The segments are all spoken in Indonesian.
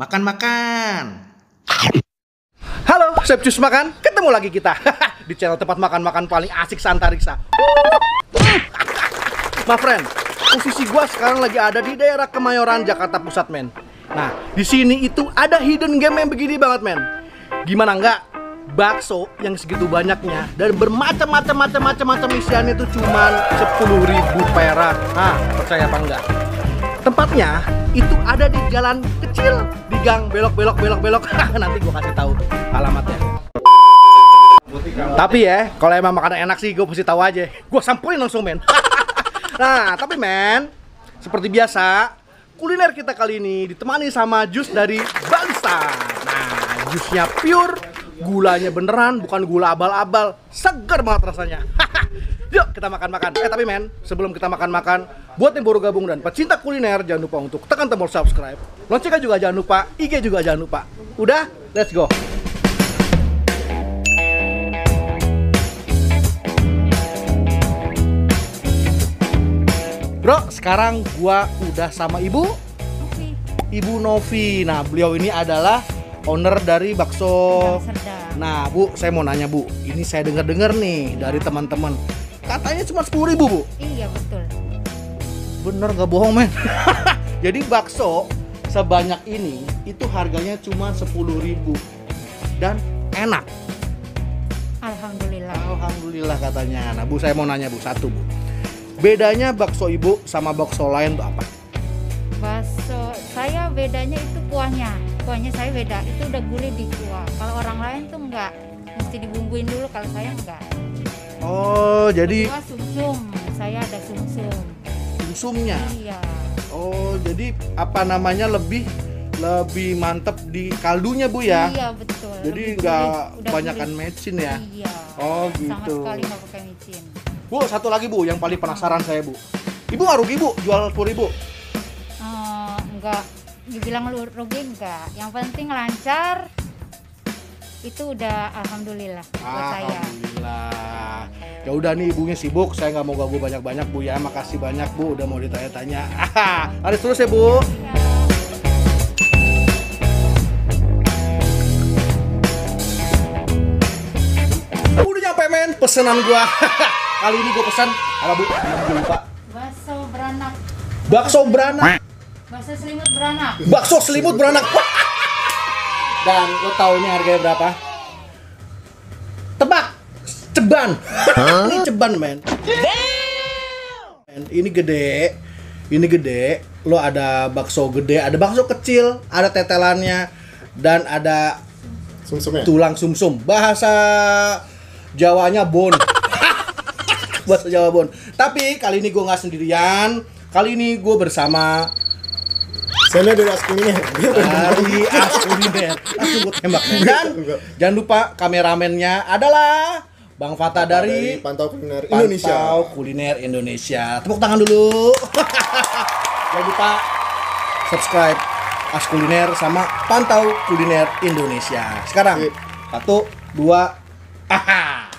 Makan-makan. Halo, Sepcus Makan. Ketemu lagi kita di channel tempat makan-makan paling asik seantariksa. My friend, posisi gua sekarang lagi ada di daerah Kemayoran, Jakarta Pusat, men. Nah, di sini itu ada hidden game yang begini banget, men. Gimana enggak? Bakso yang segitu banyaknya dan bermacam-macam isiannya itu cuman 10.000 perak. Nah, percaya apa enggak? Tempatnya itu ada di jalan kecil, di gang belok. Nanti gua kasih tahu alamatnya. Tapi ya, kalau emang makanan enak sih gue pasti tahu aja. Gua samperin langsung, men. Nah, tapi men, seperti biasa, kuliner kita kali ini ditemani sama jus dari Balista. Nah, jusnya pure, gulanya beneran, bukan gula abal-abal, segar banget rasanya. Yuk kita makan-makan. Tapi men, sebelum kita makan-makan, buat yang baru gabung dan pecinta kuliner, jangan lupa untuk tekan tombol subscribe. Loncengnya juga jangan lupa, IG juga jangan lupa. Udah, let's go. Bro, sekarang gua udah sama Ibu Novi. Nah, beliau ini adalah owner dari bakso. Nah, Bu, saya mau nanya, Bu. Ini saya dengar nih dari teman-teman. Katanya cuma 10.000, Bu. Iya, betul. Bener gak bohong, men? Jadi bakso sebanyak ini itu harganya cuma 10.000 dan enak. Alhamdulillah. Alhamdulillah katanya. Nah, Bu, saya mau nanya, Bu, satu, Bu. Bedanya bakso Ibu sama bakso lain tuh apa? Bakso saya bedanya itu kuahnya. Kuahnya saya beda. Itu udah gurih di kuah. Kalau orang lain tuh enggak. Mesti dibumbuin dulu, kalau saya enggak. Oh, jadi Kuah sumsum. Saya ada sumsum. sumsumnya. Iya. Oh, jadi apa namanya lebih mantep di kaldunya, Bu ya? Iya, betul. Jadi Lebih nggak gurih, udah kebanyakan gurih. mecin ya? Iya. Oh, Sama gitu. sekali nggak pakai micin. Bu, satu lagi, Bu, yang paling penasaran saya, Bu. Ibu nggak rugi, Bu, jual 10.000? Enggak. Dibilang rugi enggak. Yang penting lancar. Itu udah alhamdulillah buat saya. Alhamdulillah. Ya udah nih, ibunya sibuk, saya nggak mau ganggu banyak-banyak, Bu ya. Makasih banyak, Bu, udah mau ditanya-tanya. Harus terus ya, Bu. Udah nyampe, men, pesanan gua. Kali ini gua pesan apa, Bu? Jangan lupa. Bakso beranak. Bakso beranak. Bakso selimut beranak. Bakso selimut beranak. Dan lo tahu ini harganya berapa? Tebak. Ceban. Ini ceban, men. Ini gede. Ini gede. Lo ada bakso gede, ada bakso kecil, ada tetelannya, dan ada Sumsumnya. tulang sumsum. Bahasa Jawanya bon. Bahasa Jawa bon. Tapi kali ini gue nggak sendirian. Kali ini gue bersama Saya lihat dari Askuliner. dari Askuliner. Langsung gue tembak. Dan jangan lupa kameramennya adalah Bang Fata dari Pantau Kuliner Indonesia. Pantau Kuliner Indonesia. Tepuk tangan dulu. Jangan lupa subscribe Askuliner sama Pantau Kuliner Indonesia. Sekarang 1, 2, aha.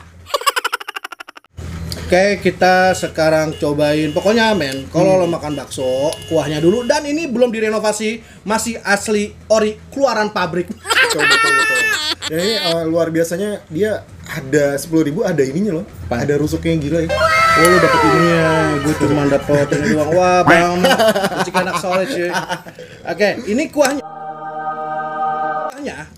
Oke, kita sekarang cobain. Pokoknya, men, kalau lo makan bakso, kuahnya dulu. Dan ini belum direnovasi, masih asli ori keluaran pabrik. Betul. Dan ini luar biasanya dia ada 10.000, ada ininya loh. Apaan? Ada rusuknya yang gila ya. Oh, lo dapet ini ya, gue cuma dapet ini doang. Wah, bang, cik enak solid cuy. Oke, ini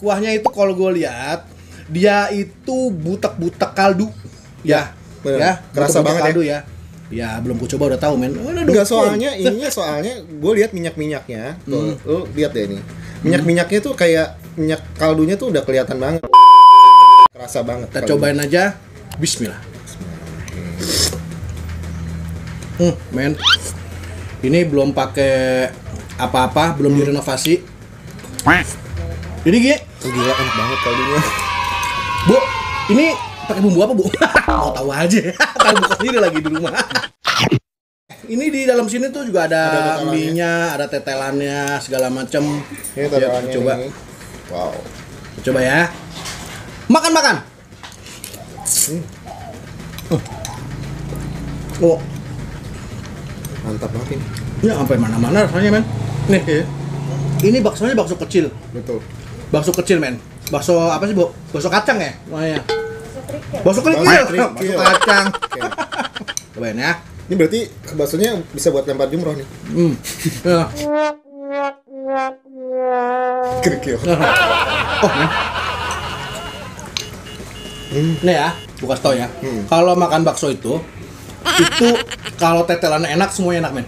kuahnya itu kalau gue lihat dia itu butek-butek kaldu, ya, bener. ya, Kerasa butek-butek banget kaldu ya. Ya, belum gue coba udah tahu, men. Enggak, soalnya gue lihat minyak-minyaknya. Tuh, lo lihat deh ini. Minyak-minyaknya tuh kayak minyak kaldunya tuh udah kelihatan banget. Kerasa banget. Kita cobain aja. Bismillah. Men. Ini belum pakai apa-apa, belum direnovasi. Ini Gi. Oh, gila, enak banget kaldunya. Bu, ini pakai bumbu apa, Bu? Mau tahu aja. Tahu buka sendiri lagi di rumah. Ini di dalam sini tuh juga ada mie-nya, ada tetelannya, segala macam. Ini tetelannya. Coba. Ini. Wow. Coba ya. Makan. Oh, Mantap banget ini. ya sampai mana-mana rasanya, men. Nih, ya. Ini baksonya bakso kecil. Betul. Bakso kecil, men. Bakso apa sih, Bu? Bakso kacang ya? Namanya. Setrika. Bakso kerikil. Bakso kerikil. Bakso kacang. Oke. Cobain ya. Ini berarti baksonya bisa buat lempar jumroh nih. Ya. Kerikil. Oh, men. Nih ya, gua kasih tau ya. Kalau makan bakso itu kalau tetelannya enak, semuanya enak, men.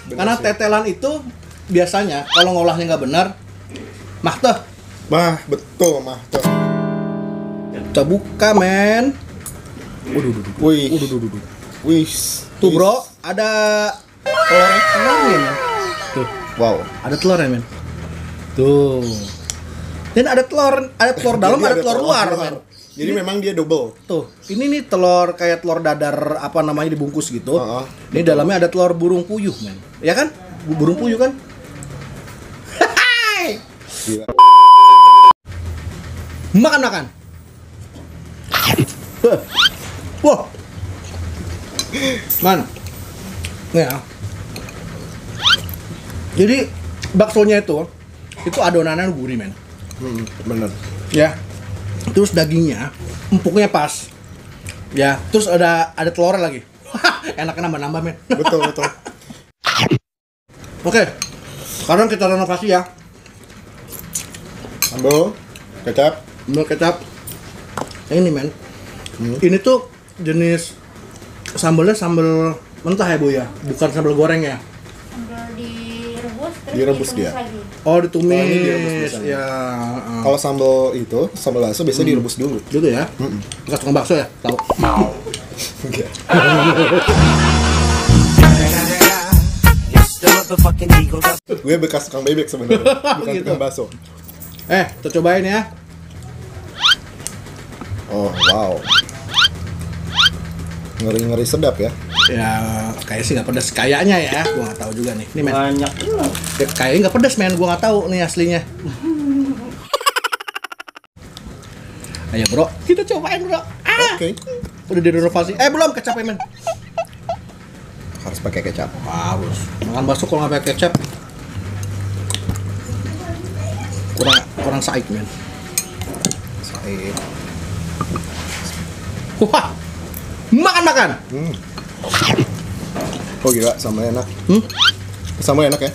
Karena sih. tetelan itu biasanya kalau ngolahnya nggak benar, teh. Betul mah. Tuh. Kita buka, men. Wih. Wih. Tuh, bro, ada telurnya, men. Tuh, Wow. ada telurnya, men. Tuh. Dan ada telur dalam, Jadi ada telur luar, men. Jadi memang dia double. Tuh, ini nih telur kayak telur dadar apa namanya dibungkus gitu. Heeh. Ini dalamnya ada telur burung puyuh, men. Ya kan? Burung puyuh kan? Gila. Makan. Wah. Man. Nih ya. Jadi baksonya itu adonannya gurih, men. Bener. Ya. Terus dagingnya empuknya pas. Ya, terus ada telurnya lagi. Enaknya nambah-nambah, men. Betul. Oke. Sekarang kita renovasi ya. Sambal, kecap. Sambal kecap. Yang ini, men. Ini tuh jenis sambalnya sambal mentah ya, Bu ya. Bukan sambal goreng ya. Sambil direbus terus Direbus ditumis dia. lagi. Oh, ditumis. Oh, ini direbus biasanya. Ya. Kalau sambal bakso biasanya direbus dulu. Gitu ya. Bekas tukang bakso ya, tahu. Enggak. Gue bekas tukang bebek sebenarnya, bukan Gitu. tukang bakso. Kita cobain ya. Oh, wow. Ngeri-ngeri sedap ya. Ya, kayak sih nggak pedas kayaknya ya. Gua nggak tahu juga nih. Nih, men. Banyak. Ya, kayaknya nggak pedas, men. Gua nggak tahu nih aslinya. Ayo, bro. Kita cobain, bro. Oke. Udah direnovasi. Belum kecapnya, men. Harus pakai kecap. Harus. Makan bakso kalau nggak pakai kecap kurang saik, men. Said. Wah. Makan. Oh gila, sambal enak. Sambal enak ya.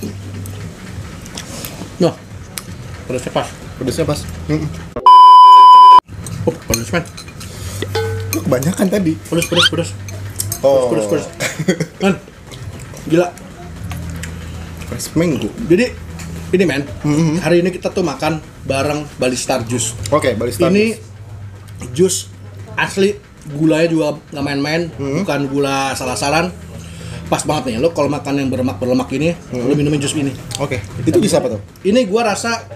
Noh. Pedasnya pas. Pedasnya pas. Oh, pedas, men. Lu kebanyakan tadi. Pedas. Oh. Pedas. Men. Gila. Fresh mango. Jadi ini, men. Hari ini kita tuh makan bareng Bali Star Juice. Oke, Bali Star. Ini jus asli, gulanya juga nggak main-main, bukan gula salah-salan. Pas banget nih, lo kalau makan yang berlemak ini, lo minumin jus ini. Oke. Itu bisa apa tuh? Ini gua rasa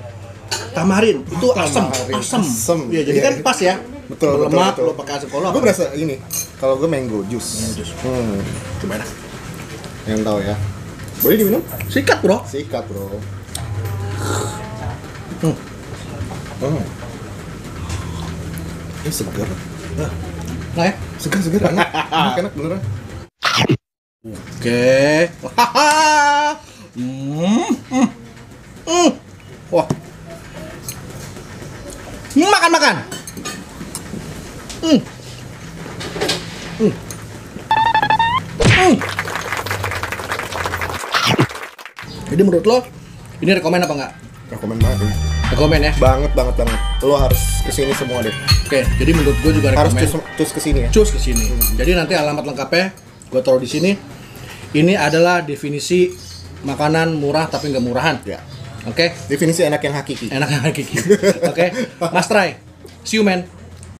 tamarin, itu asam. Asem. Iya, jadi Iya. kan pas ya. Betul. Berlemak, lo pakai asam kolak. Gue berasa ini. Kalau gue mango juice. Coba dah. Yang tahu ya. Boleh diminum? Sikat, bro. Sikat, bro. Ini segar. Nah ya. Segar enak. Enak beneran. Oke. Wah. Makan. Jadi menurut lo ini rekomen apa enggak? Rekomen banget ini. Rekomen ya. Banget. Lo harus kesini semua deh. Oke, jadi menurut gue juga Harus rekomen. cus kesini ya. Cus ke sini. Jadi nanti alamat lengkapnya gue taruh di sini. Ini adalah definisi makanan murah tapi nggak murahan. Ya. Oke, Definisi enak yang hakiki. enak yang hakiki. Oke, Mas Try. See you, man.